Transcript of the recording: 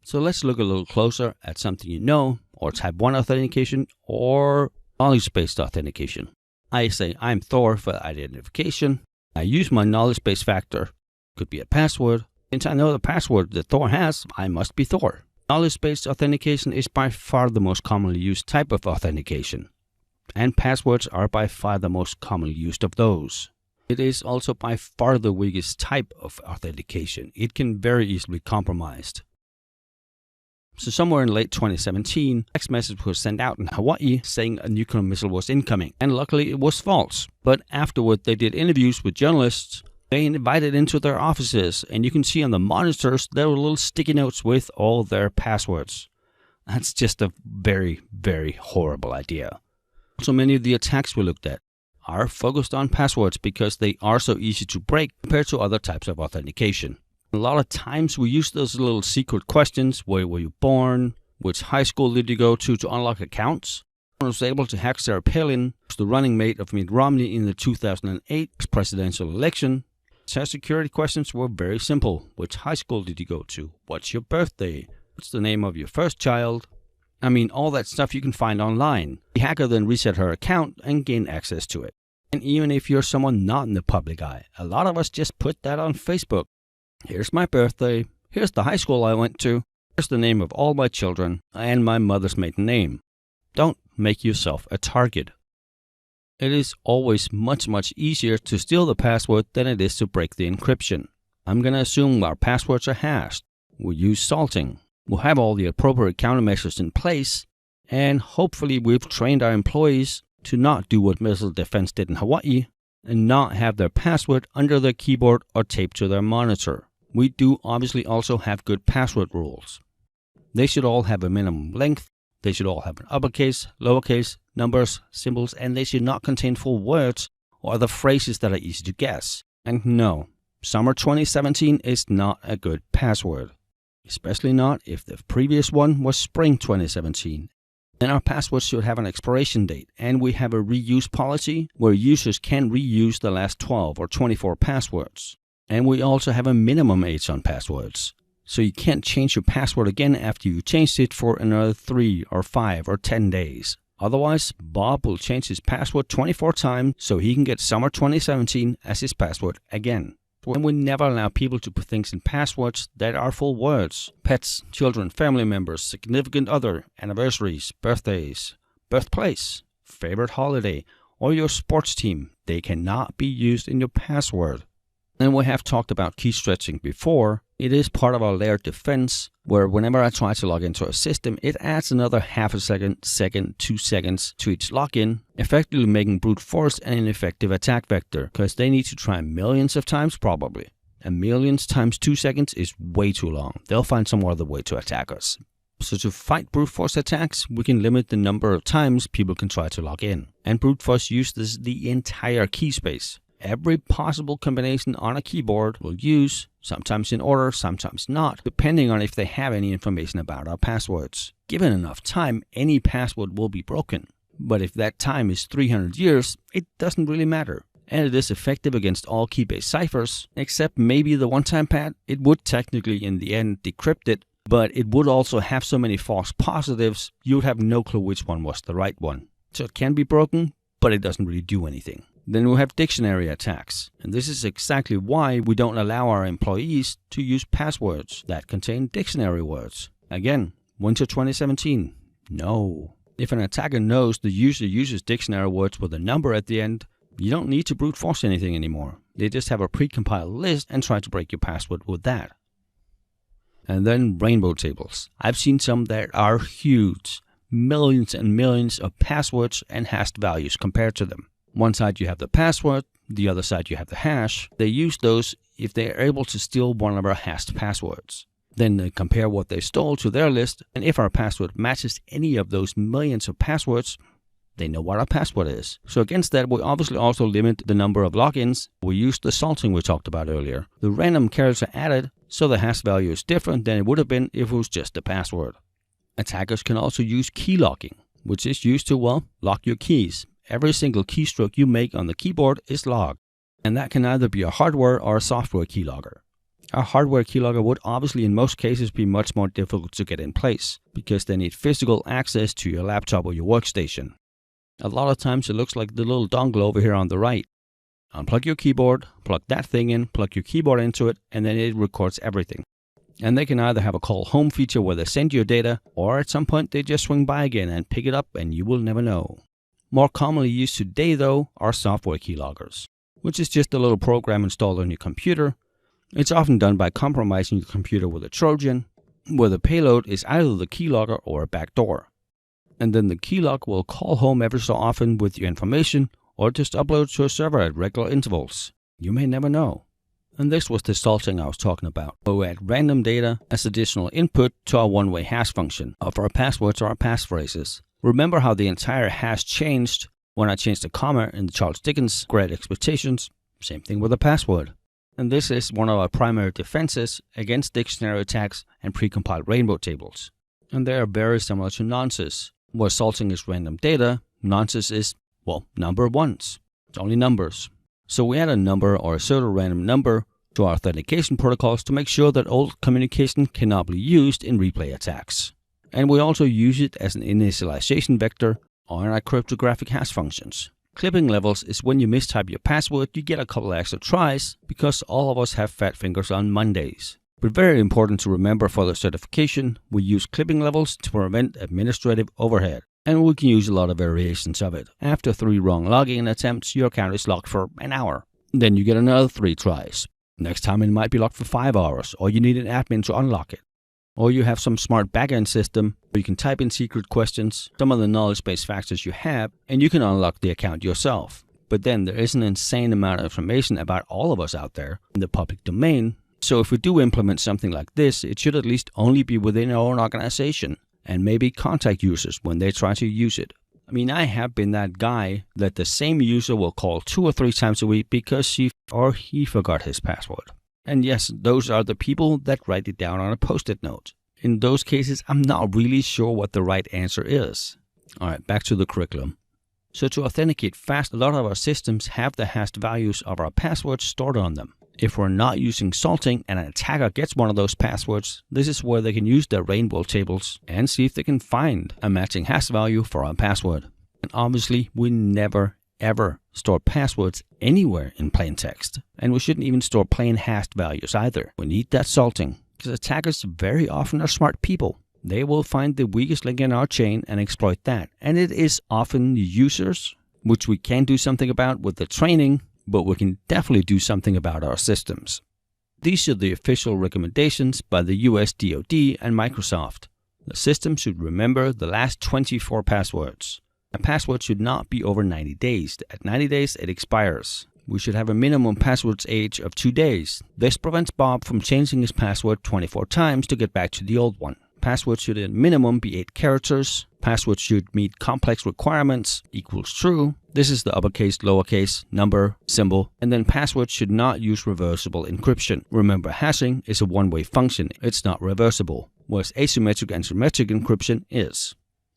So let's look a little closer at something you know, or type 1 authentication, or knowledge-based authentication. I say I'm Thor for identification. I use my knowledge-based factor. Could be a password. Since I know the password that Thor has, I must be Thor. Knowledge-based authentication is by far the most commonly used type of authentication. And passwords are by far the most commonly used of those. It is also by far the weakest type of authentication. It can very easily be compromised. So somewhere in late 2017, a text message was sent out in Hawaii saying a nuclear missile was incoming. And luckily it was false. But afterward they did interviews with journalists. They invited into their offices. And you can see on the monitors there were little sticky notes with all their passwords. That's just a very, very horrible idea. So many of the attacks we looked at are focused on passwords because they are so easy to break compared to other types of authentication. A lot of times we use those little secret questions. Where were you born? Which high school did you go to unlock accounts? I was able to hack Sarah Palin, who was the running mate of Mitt Romney in the 2008 presidential election. Her security questions were very simple. Which high school did you go to? What's your birthday? What's the name of your first child? I mean, all that stuff you can find online. The hacker then reset her account and gained access to it. And even if you're someone not in the public eye, a lot of us just put that on Facebook. Here's my birthday, here's the high school I went to, here's the name of all my children, and my mother's maiden name. Don't make yourself a target. It is always much easier to steal the password than it is to break the encryption. I'm going to assume our passwords are hashed. We'll use salting. We'll have all the appropriate countermeasures in place, and hopefully we've trained our employees to not do what missile defense did in Hawaii and not have their password under their keyboard or taped to their monitor. We do obviously also have good password rules. They should all have a minimum length. They should all have an uppercase, lowercase, numbers, symbols, and they should not contain full words or other phrases that are easy to guess. And no, summer 2017 is not a good password. Especially not if the previous one was spring 2017. Then our passwords should have an expiration date, and we have a reuse policy where users can reuse the last 12 or 24 passwords. And we also have a minimum age on passwords. So you can't change your password again after you changed it for another 3 or 5 or 10 days. Otherwise, Bob will change his password 24 times so he can get summer 2017 as his password again. And we never allow people to put things in passwords that are full words. Pets, children, family members, significant other, anniversaries, birthdays, birthplace, favorite holiday, or your sports team. They cannot be used in your password. And we have talked about key stretching before. It is part of our layered defense, where whenever I try to log into a system, it adds another half a second, 2 seconds to each login, effectively making brute force an ineffective attack vector, because they need to try millions of times probably. And millions times 2 seconds is way too long. They'll find some other way to attack us. So to fight brute force attacks, we can limit the number of times people can try to log in. And brute force uses the entire key space. Every possible combination on a keyboard will use, sometimes in order, sometimes not, depending on if they have any information about our passwords. Given enough time, any password will be broken. But if that time is 300 years, it doesn't really matter. And it is effective against all key-based ciphers, except maybe the one-time pad. It would technically in the end decrypt it, but it would also have so many false positives, you would have no clue which one was the right one. So it can be broken, but it doesn't really do anything. Then we have dictionary attacks. And this is exactly why we don't allow our employees to use passwords that contain dictionary words. Again, winter 2017, no. If an attacker knows the user uses dictionary words with a number at the end, you don't need to brute force anything anymore. They just have a precompiled list and try to break your password with that. And then rainbow tables. I've seen some that are huge. Millions and millions of passwords and hashed values compared to them. One side you have the password, the other side you have the hash. They use those if they are able to steal one of our hashed passwords. Then they compare what they stole to their list, and if our password matches any of those millions of passwords, they know what our password is. So against that, we obviously also limit the number of logins. We use the salting we talked about earlier. The random characters are added, so the hash value is different than it would have been if it was just a password. Attackers can also use key locking, which is used to, well, lock your keys. Every single keystroke you make on the keyboard is logged, and that can either be a hardware or a software keylogger. A hardware keylogger would obviously in most cases be much more difficult to get in place because they need physical access to your laptop or your workstation. A lot of times it looks like the little dongle over here on the right. Unplug your keyboard, plug that thing in, plug your keyboard into it, and then it records everything. And they can either have a call home feature where they send your data, or at some point they just swing by again and pick it up and you will never know. More commonly used today though are software keyloggers, which is just a little program installed on your computer. It's often done by compromising your computer with a Trojan, where the payload is either the keylogger or a backdoor. And then the keylogger will call home every so often with your information or just upload to a server at regular intervals. You may never know. And this was the salting I was talking about, where we add random data as additional input to our one-way hash function of our passwords or our passphrases. Remember how the entire hash changed when I changed the comma in the Charles Dickens' Great Expectations? Same thing with a password. And this is one of our primary defenses against dictionary attacks and precompiled rainbow tables. And they are very similar to nonces, where salting is random data, nonces is, well, number ones. It's only numbers. So we add a number or a pseudo-random number to our authentication protocols to make sure that old communication cannot be used in replay attacks. And we also use it as an initialization vector or in our cryptographic hash functions. Clipping levels is when you mistype your password, you get a couple extra tries because all of us have fat fingers on Mondays. But very important to remember for the certification, we use clipping levels to prevent administrative overhead. And we can use a lot of variations of it. After 3 wrong login attempts, your account is locked for an hour. Then you get another 3 tries. Next time it might be locked for 5 hours, or you need an admin to unlock it. Or you have some smart backend system where you can type in secret questions, some of the knowledge-based factors you have, and you can unlock the account yourself. But then there is an insane amount of information about all of us out there in the public domain. So if we do implement something like this, it should at least only be within our own organization and maybe contact users when they try to use it. I mean, I have been that guy that the same user will call 2 or 3 times a week because she or he forgot his password. And yes, those are the people that write it down on a post-it note. In those cases, I'm not really sure what the right answer is. Alright, back to the curriculum. So to authenticate fast, a lot of our systems have the hashed values of our passwords stored on them. If we're not using salting and an attacker gets one of those passwords, this is where they can use their rainbow tables and see if they can find a matching hash value for our password. And obviously, we never ever store passwords anywhere in plain text. And we shouldn't even store plain hashed values either. We need that salting, because attackers very often are smart people. They will find the weakest link in our chain and exploit that. And it is often the users, which we can do something about with the training, but we can definitely do something about our systems. These are the official recommendations by the US DoD and Microsoft. The system should remember the last 24 passwords. A password should not be over 90 days. At 90 days, it expires. We should have a minimum passwords age of 2 days. This prevents Bob from changing his password 24 times to get back to the old one. Passwords should at minimum be 8 characters. Passwords should meet complex requirements, equals true. This is the uppercase, lowercase, number, symbol. And then passwords should not use reversible encryption. Remember, hashing is a one-way function. It's not reversible, whereas asymmetric and symmetric encryption is.